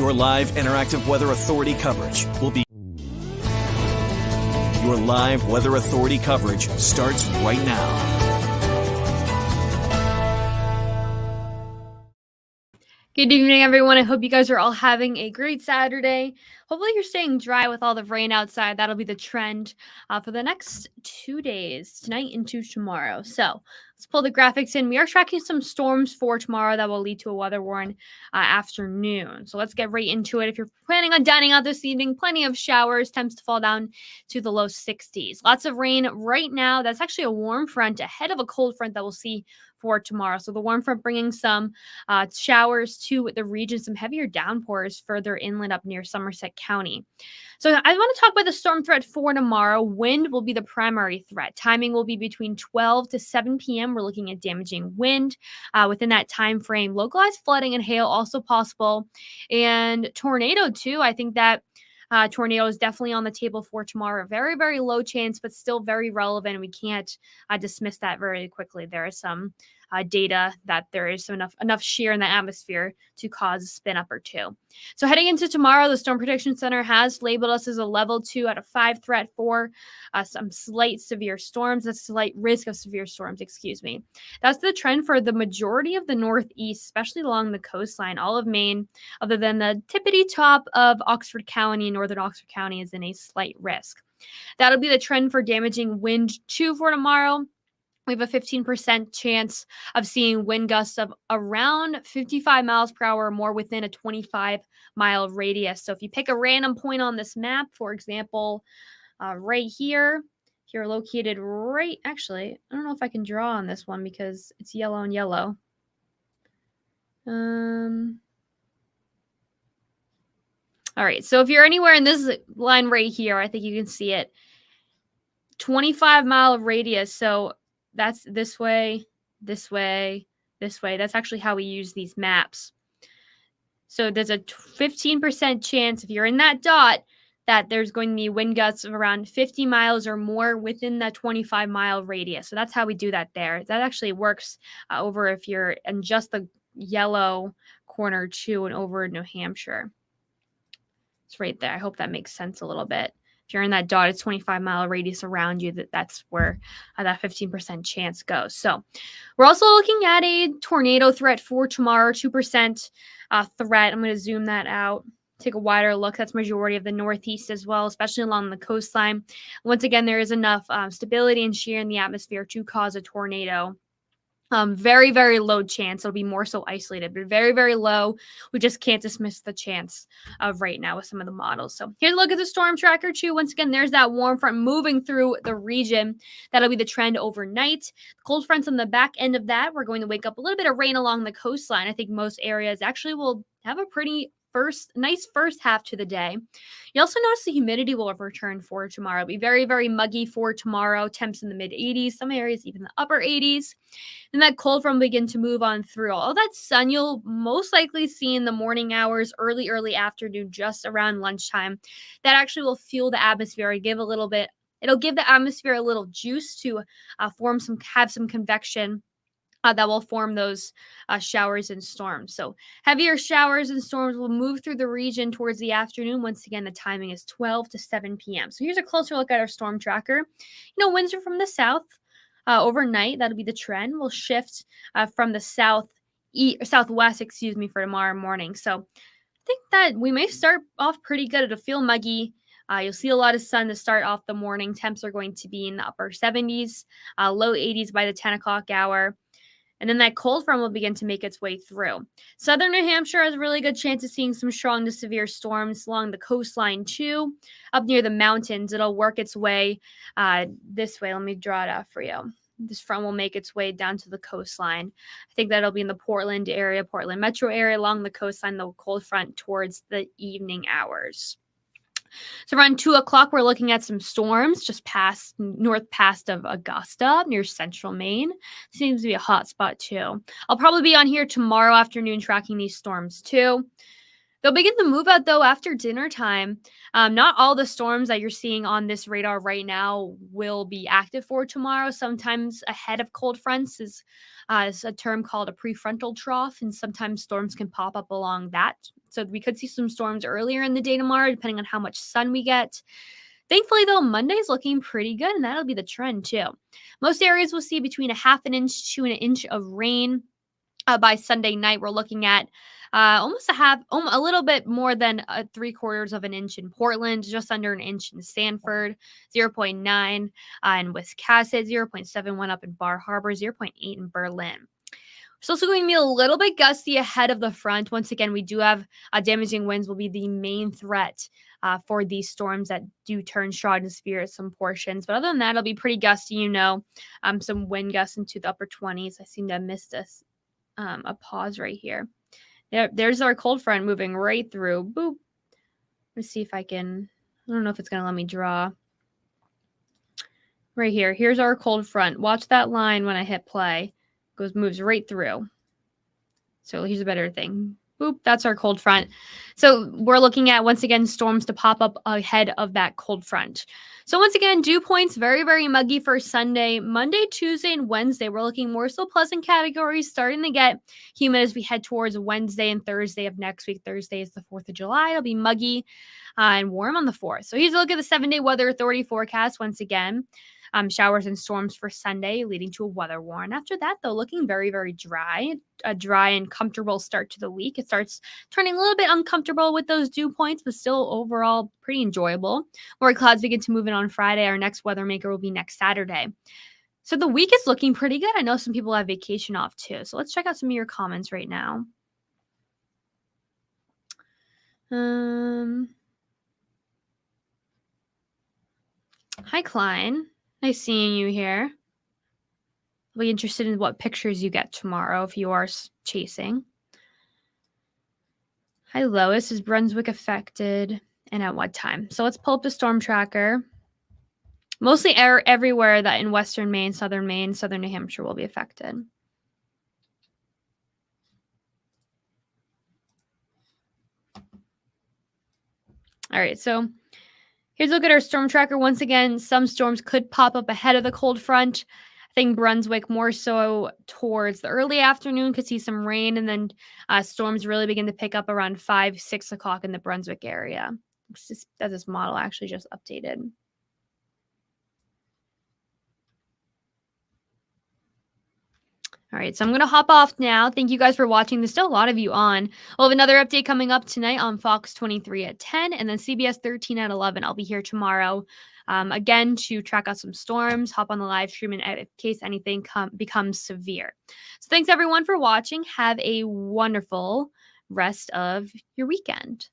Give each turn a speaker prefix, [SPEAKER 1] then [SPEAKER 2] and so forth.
[SPEAKER 1] Your live interactive Weather Authority coverage will be. Your live Weather Authority coverage starts right now.
[SPEAKER 2] Good evening, everyone. I hope you guys are all having a great Saturday. Hopefully you're staying dry with all the rain outside. That'll be the trend for the next 2 days, tonight into tomorrow. So let's pull the graphics in. We are tracking some storms for tomorrow that will lead to a weather-worn afternoon. So let's get right into it. If you're planning on dining out this evening, plenty of showers, temps to fall down to the low 60s. Lots of rain right now. That's actually a warm front ahead of a cold front that we'll see for tomorrow. So the warm front bringing some showers to the region, some heavier downpours further inland up near Somerset County. So I want to talk about the storm threat for tomorrow. Wind will be the primary threat. Timing will be between 12 to 7 p.m. We're looking at damaging wind within that time frame. Localized flooding and hail also possible. And tornado too. I think that tornado is definitely on the table for tomorrow. Very, very low chance, but still very relevant. We can't dismiss that very quickly. There is some data that there is enough shear in the atmosphere to cause a spin up or two. So heading into tomorrow, the Storm Prediction Center has labeled us as a level 2 out of 5 threat for some slight severe storms, a slight risk of severe storms, excuse me. That's the trend for the majority of the Northeast, especially along the coastline. All of Maine, other than the tippity top of Oxford County, northern Oxford County, is in a slight risk. That'll be the trend for damaging wind 2 for tomorrow. We have a 15% chance of seeing wind gusts of around 55 miles per hour or more within a 25-mile radius. So if you pick a random point on this map, for example, right here, you're located right, actually, I don't know if I can draw on this one because it's yellow and yellow. All right, so if you're anywhere in this line right here, I think you can see it. 25-mile radius, so that's this way, this way, this way. That's actually how we use these maps. So there's a 15% chance if you're in that dot that there's going to be wind gusts of around 50 miles or more within that 25-mile radius. So that's how we do that there. That actually works over if you're in just the yellow corner too and over in New Hampshire. It's right there. I hope that makes sense a little bit. If you're in that dotted 25-mile radius around you, that's where that 15% chance goes. So we're also looking at a tornado threat for tomorrow, 2% threat. I'm going to zoom that out, take a wider look. That's majority of the Northeast as well, especially along the coastline. Once again, there is enough stability and shear in the atmosphere to cause a tornado. Very, very low chance. It'll be more so isolated, but very, very low. We just can't dismiss the chance of right now with some of the models. So here's a look at the storm tracker too. Once again, there's that warm front moving through the region. That'll be the trend overnight. Cold fronts on the back end of that. We're going to wake up a little bit of rain along the coastline. I think most areas actually will have a pretty nice first half to the day. You also notice the humidity will return for tomorrow. It'll be very, very muggy for tomorrow. Temps in the mid 80s, some areas even the upper 80s. And that cold front will begin to move on through. All that sun you'll most likely see in the morning hours, early afternoon, just around lunchtime. That actually will fuel the atmosphere and it'll give the atmosphere a little juice to have some convection. That will form those showers and storms. So heavier showers and storms will move through the region towards the afternoon. Once again, the timing is 12 to 7 p.m. So here's a closer look at our storm tracker. Winds are from the south. Overnight, that'll be the trend. We'll shift from the southwest, for tomorrow morning. So I think that we may start off pretty good. It'll feel muggy. You'll see a lot of sun to start off the morning. Temps are going to be in the upper 70s, low 80s by the 10 o'clock hour. And then that cold front will begin to make its way through. Southern New Hampshire has a really good chance of seeing some strong to severe storms along the coastline too. Up near the mountains, it'll work its way this way. Let me draw it out for you. This front will make its way down to the coastline. I think that'll be in the Portland metro area along the coastline, the cold front towards the evening hours. So around 2 o'clock, we're looking at some storms just north past of Augusta near central Maine. Seems to be a hot spot too. I'll probably be on here tomorrow afternoon tracking these storms too. They'll begin to move out, though, after dinner time. Not all the storms that you're seeing on this radar right now will be active for tomorrow. Sometimes ahead of cold fronts is It's a term called a prefrontal trough, and sometimes storms can pop up along that. So we could see some storms earlier in the day tomorrow, depending on how much sun we get. Thankfully, though, Monday's looking pretty good, and that'll be the trend too. Most areas will see between a half an inch to an inch of rain. By Sunday night, we're looking at almost a little bit more than 3/4 of an inch in Portland, just under an inch in Sanford, 0.9 in Wiscasset, 0.71 up in Bar Harbor, 0.8 in Berlin. It's also going to be a little bit gusty ahead of the front. Once again, we do have damaging winds will be the main threat for these storms that do turn straw into severe at some portions. But other than that, it'll be pretty gusty, some wind gusts into the upper 20s. I seem to have missed a pause right here. There's our cold front moving right through. Boop. Let's see if I don't know if it's going to let me draw. Right here. Here's our cold front. Watch that line when I hit play. Moves right through. So here's a better thing. Boop, that's our cold front. So we're looking at, once again, storms to pop up ahead of that cold front. So once again, dew points, very, very muggy for Sunday. Monday, Tuesday, and Wednesday, we're looking more so pleasant categories, starting to get humid as we head towards Wednesday and Thursday of next week. Thursday is the 4th of July. It'll be muggy and warm on the 4th. So here's a look at the 7-day Weather Authority forecast once again. Showers and storms for Sunday, leading to a weather warning. After that, though, looking very, very dry. A dry and comfortable start to the week. It starts turning a little bit uncomfortable with those dew points, but still overall pretty enjoyable. More clouds begin to move in on Friday. Our next weather maker will be next Saturday. So the week is looking pretty good. I know some people have vacation off too. So let's check out some of your comments right now. Hi, Klein. Nice seeing you here. I'll be interested in what pictures you get tomorrow if you are chasing. Hi, Lois. Is Brunswick affected and at what time? So let's pull up the storm tracker. Mostly everywhere that in western Maine, southern New Hampshire will be affected. All right, so here's a look at our storm tracker. Once again, some storms could pop up ahead of the cold front. I think Brunswick more so towards the early afternoon could see some rain, and then storms really begin to pick up around 5, 6 o'clock in the Brunswick area. This model actually just updated. All right, so I'm going to hop off now. Thank you guys for watching. There's still a lot of you on. We'll have another update coming up tonight on Fox 23 at 10 and then CBS 13 at 11. I'll be here tomorrow again to track out some storms, hop on the live stream in case anything becomes severe. So thanks everyone for watching. Have a wonderful rest of your weekend.